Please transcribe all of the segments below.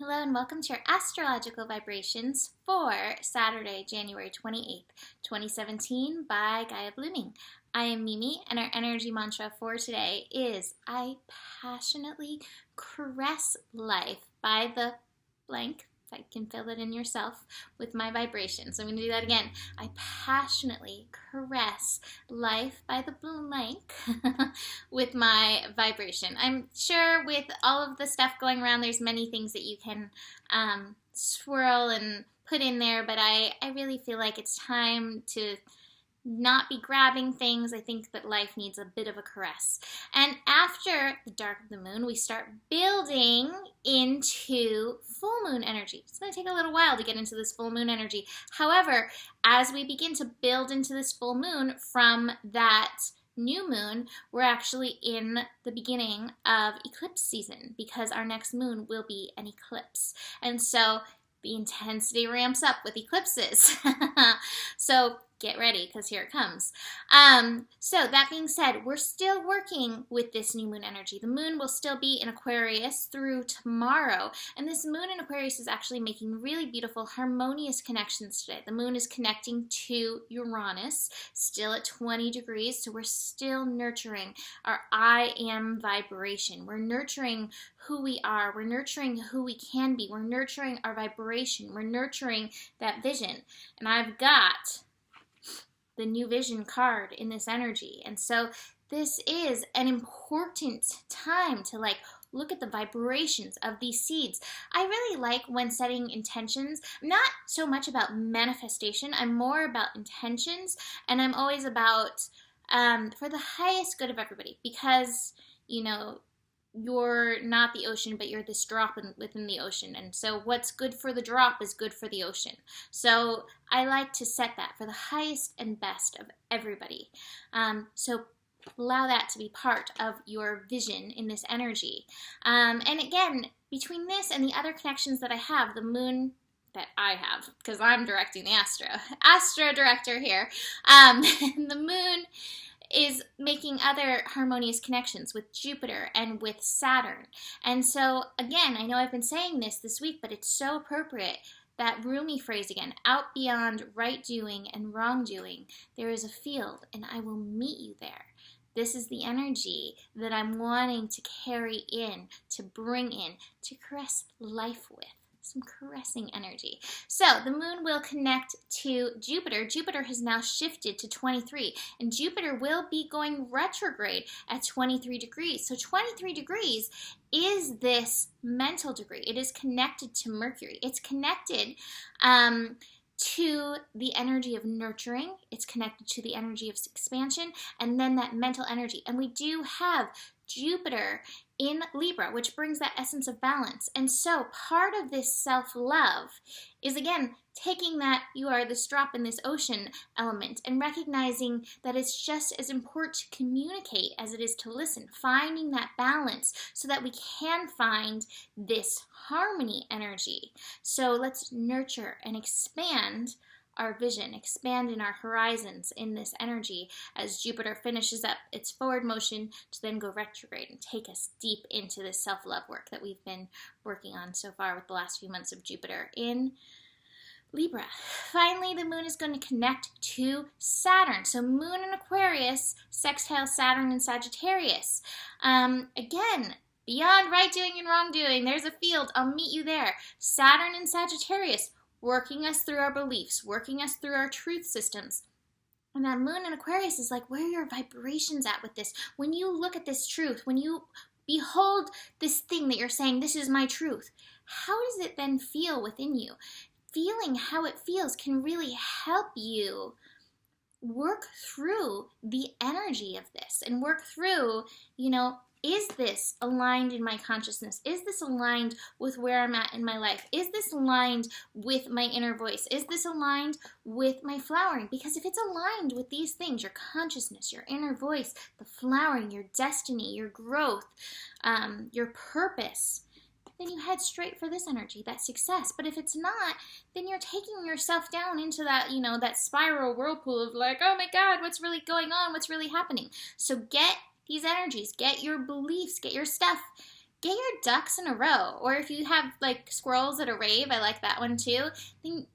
Hello and welcome to your astrological vibrations for Saturday, January 28th, 2017 by Gaia Blooming. I am Mimi and our energy mantra for today is I passionately caress life by the blank. I can feel it in yourself with my vibration. So I'm going to do that again. I passionately caress life by the blank with my vibration. I'm sure with all of the stuff going around, there's many things that you can swirl and put in there, but I really feel like it's time to not be grabbing things. I think that life needs a bit of a caress. And after the dark of the moon, we start building into full moon energy. It's going to take a little while to get into this full moon energy. However, as we begin to build into this full moon from that new moon, we're actually in the beginning of eclipse season because our next moon will be an eclipse. And so the intensity ramps up with eclipses. So get ready because here it comes. So that being said, we're still working with this new moon energy. The moon will still be in Aquarius through tomorrow. And this moon in Aquarius is actually making really beautiful, harmonious connections today. The moon is connecting to Uranus, still at 20 degrees. So we're still nurturing our I am vibration. We're nurturing who we are. We're nurturing who we can be. We're nurturing our vibration. We're nurturing that vision. And I've got the new vision card in this energy. And so this is an important time to look at the vibrations of these seeds. I really like when setting intentions. I'm not so much about manifestation. I'm more about intentions, and I'm always about for the highest good of everybody, because you're not the ocean, but you're this drop within the ocean. And so what's good for the drop is good for the ocean. So I like to set that for the highest and best of everybody. So allow that to be part of your vision in this energy. And again, between this and the other connections that I have, the moon that I have, because I'm directing the astro director here, the moon is making other harmonious connections with Jupiter and with Saturn. And so, again, I know I've been saying this week, but it's so appropriate. That Rumi phrase again, out beyond right doing and wrongdoing, there is a field, and I will meet you there. This is the energy that I'm wanting to carry in, to bring in, to caress life with. Some caressing energy. So the moon will connect to Jupiter. Jupiter has now shifted to 23, and Jupiter will be going retrograde at 23 degrees. So 23 degrees is this mental degree. It is connected to Mercury. It's connected to the energy of nurturing. It's connected to the energy of expansion, and then that mental energy. And we do have Jupiter in Libra, which brings that essence of balance. And so part of this self-love is, again, taking that you are this drop in this ocean element and recognizing that it's just as important to communicate as it is to listen, finding that balance so that we can find this harmony energy. So let's nurture and expand our vision, expand in our horizons in this energy as Jupiter finishes up its forward motion to then go retrograde and take us deep into this self-love work that we've been working on so far with the last few months of Jupiter in Libra. Finally, the moon is going to connect to Saturn. So moon in Aquarius, sextile Saturn in Sagittarius. Again, beyond right doing and wrong doing, there's a field. I'll meet you there. Saturn in Sagittarius, working us through our beliefs, working us through our truth systems. And that moon in Aquarius is like, where are your vibrations at with this? When you look at this truth, when you behold this thing that you're saying, this is my truth, how does it then feel within you? Feeling how it feels can really help you work through the energy of this and work through, is this aligned in my consciousness? Is this aligned with where I'm at in my life? Is this aligned with my inner voice? Is this aligned with my flowering? Because if it's aligned with these things, your consciousness, your inner voice, the flowering, your destiny, your growth, your purpose, then you head straight for this energy, that success. But if it's not, then you're taking yourself down into that, that spiral whirlpool of oh my God, what's really going on? What's really happening? So get these energies, get your beliefs, get your stuff get your ducks in a row. Or if you have like squirrels at a rave, I like that one too, then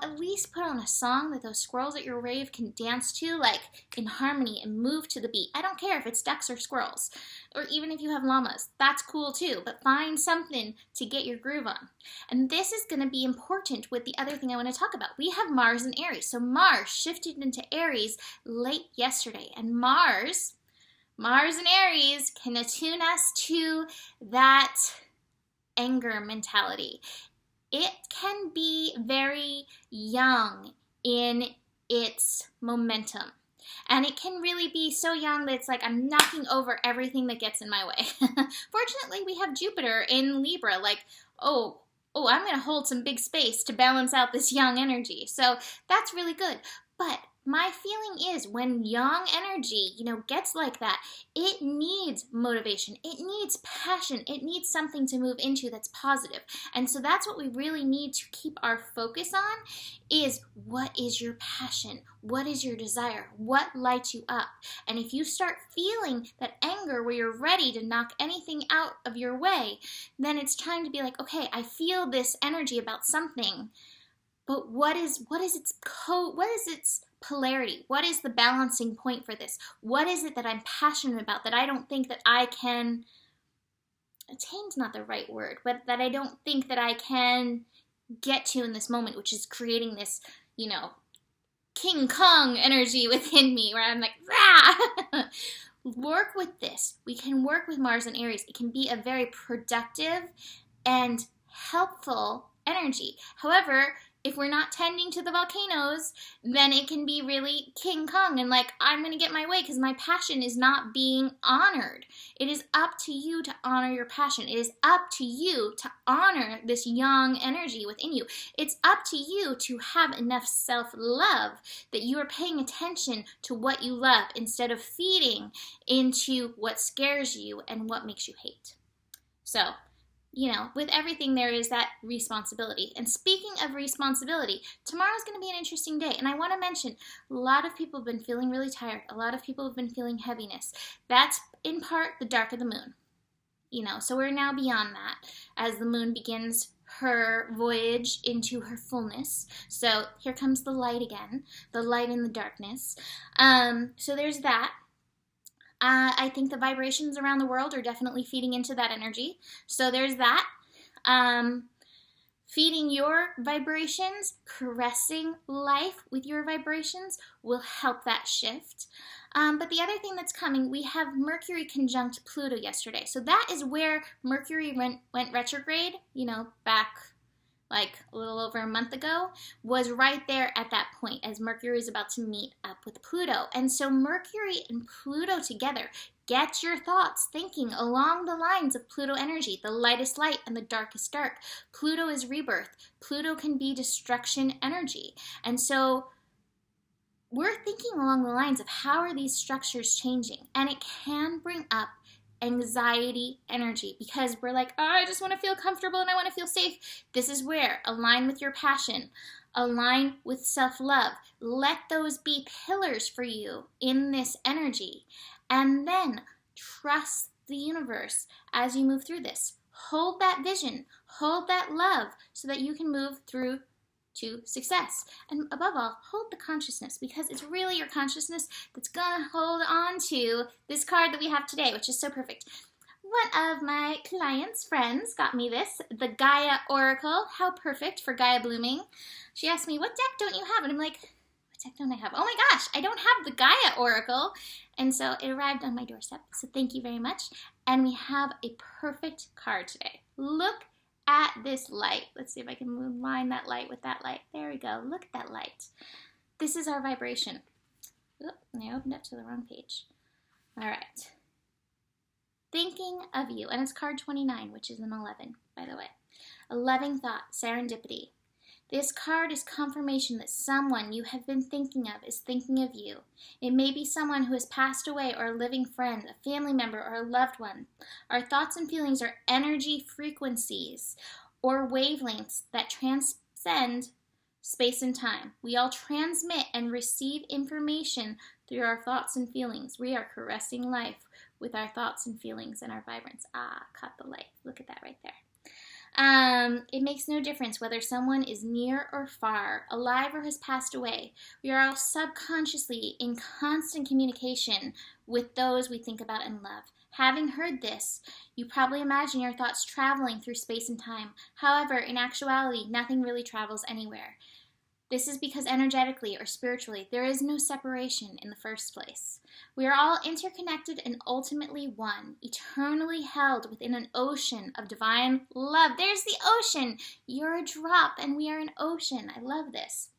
at least put on a song that those squirrels at your rave can dance to, like in harmony, and move to the beat. I don't care if it's ducks or squirrels, or even if you have llamas. That's cool too, but find something to get your groove on. And this is going to be important with the other thing I want to talk about. We have Mars in Aries. So Mars shifted into Aries late yesterday, and Mars in Aries can attune us to that anger mentality. It can be very young in its momentum. And it can really be so young that it's like I'm knocking over everything that gets in my way. Fortunately, we have Jupiter in Libra, like, I'm going to hold some big space to balance out this young energy. So that's really good. But my feeling is when young energy, gets like that, it needs motivation. It needs passion. It needs something to move into that's positive. And so that's what we really need to keep our focus on is, what is your passion? What is your desire? What lights you up? And if you start feeling that anger where you're ready to knock anything out of your way, then it's time to be like, okay, I feel this energy about something, but what is its polarity? What is the balancing point for this? What is it that I'm passionate about that I don't think that I can, attain's not the right word, but that I don't think that I can get to in this moment, which is creating this, King Kong energy within me where I'm like, rah! Work with this. We can work with Mars and Aries. It can be a very productive and helpful energy. However, if we're not tending to the volcanoes, then it can be really King Kong and like, I'm going to get my way because my passion is not being honored. It is up to you to honor your passion. It is up to you to honor this young energy within you. It's up to you to have enough self-love that you are paying attention to what you love instead of feeding into what scares you and what makes you hate. So, with everything there is that responsibility. And speaking of responsibility, tomorrow's going to be an interesting day. And I want to mention, a lot of people have been feeling really tired. A lot of people have been feeling heaviness. That's in part the dark of the moon. So we're now beyond that as the moon begins her voyage into her fullness. So here comes the light again, the light in the darkness. So there's that. I think the vibrations around the world are definitely feeding into that energy. So there's that. Feeding your vibrations, caressing life with your vibrations will help that shift. But the other thing that's coming, we have Mercury conjunct Pluto yesterday. So that is where Mercury went retrograde, back like a little over a month ago, was right there at that point as Mercury is about to meet up with Pluto. And so Mercury and Pluto together, get your thoughts thinking along the lines of Pluto energy, the lightest light and the darkest dark. Pluto is rebirth. Pluto can be destruction energy. And so we're thinking along the lines of how are these structures changing? And it can bring up anxiety energy because we're like, I just want to feel comfortable and I want to feel safe. This is where align with your passion, align with self-love. Let those be pillars for you in this energy. And then trust the universe as you move through this. Hold that vision, hold that love so that you can move through to success. And above all, hold the consciousness because it's really your consciousness that's gonna hold on to this card that we have today, which is so perfect. One of my clients' friends got me this, the Gaia Oracle. How perfect for Gaia blooming. She asked me, what deck don't you have? And I'm like, what deck don't I have? Oh my gosh, I don't have the Gaia Oracle. And so it arrived on my doorstep. So thank you very much. And we have a perfect card today. Look at this light. Let's see if I can line that light with that light. There we go. Look at that light. This is our vibration. Oop, I opened up to the wrong page. All right. Thinking of you. And it's card 29, which is an 11, by the way. A loving thought, serendipity. This card is confirmation that someone you have been thinking of is thinking of you. It may be someone who has passed away or a living friend, a family member, or a loved one. Our thoughts and feelings are energy frequencies or wavelengths that transcend space and time. We all transmit and receive information through our thoughts and feelings. We are caressing life with our thoughts and feelings and our vibrance. Ah, caught the light. Look at that right there. It makes no difference whether someone is near or far, alive or has passed away. We are all subconsciously in constant communication with those we think about and love. Having heard this, you probably imagine your thoughts traveling through space and time. However, in actuality, nothing really travels anywhere. This is because energetically or spiritually, there is no separation in the first place. We are all interconnected and ultimately one, eternally held within an ocean of divine love. There's the ocean. You're a drop and we are an ocean. I love this.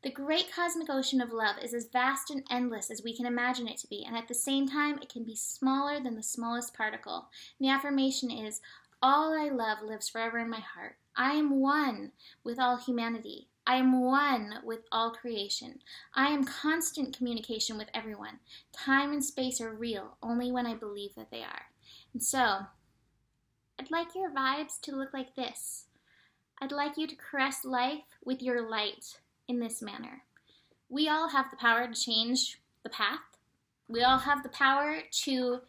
The great cosmic ocean of love is as vast and endless as we can imagine it to be, and at the same time, it can be smaller than the smallest particle. And the affirmation is, all I love lives forever in my heart. I am one with all humanity. I am one with all creation. I am constant communication with everyone. Time and space are real only when I believe that they are. And so, I'd like your vibes to look like this. I'd like you to caress life with your light in this manner. We all have the power to change the path. We all have the power to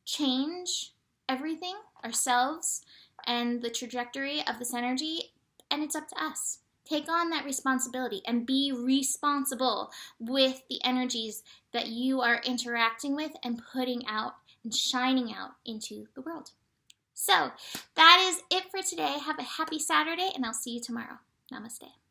change everything, ourselves, and the trajectory of this energy, and it's up to us. Take on that responsibility and be responsible with the energies that you are interacting with and putting out and shining out into the world. So, that is it for today. Have a happy Saturday, and I'll see you tomorrow. Namaste.